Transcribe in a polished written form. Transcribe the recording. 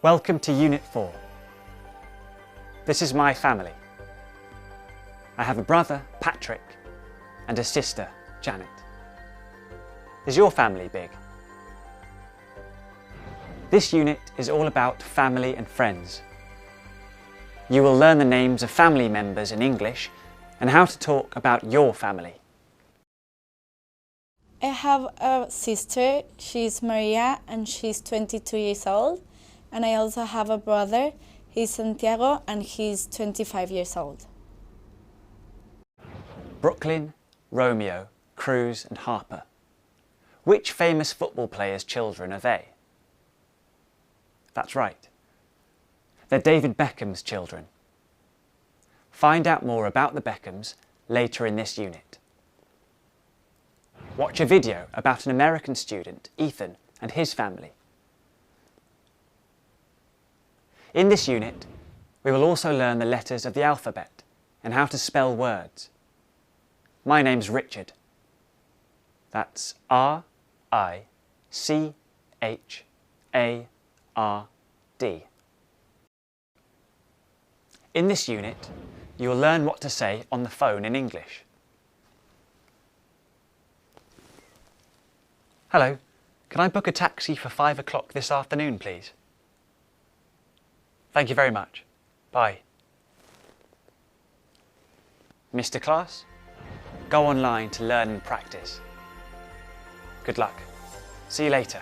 Welcome to Unit 4. This is my family. I have a brother, Patrick, and a sister, Janet. Is your family big? This unit is all about family and friends. You will learn the names of family members in English and how to talk about your family. I have a sister, she's Maria, and she's 22 years old. And I also have a brother, he's Santiago, and he's 25 years old. Brooklyn, Romeo, Cruz and Harper. Which famous football players' children are they? That's right. They're David Beckham's children. Find out more about the Beckhams later in this unit. Watch a video about an American student, Ethan, and his family. In this unit, we will also learn the letters of the alphabet and how to spell words. My name's Richard. That's R-I-C-H-A-R-D. In this unit, you will learn what to say on the phone in English. Hello, can I book a taxi for 5 o'clock this afternoon, please? Thank you very much. Bye. Mr. Class, go online to learn and practice. Good luck. See you later.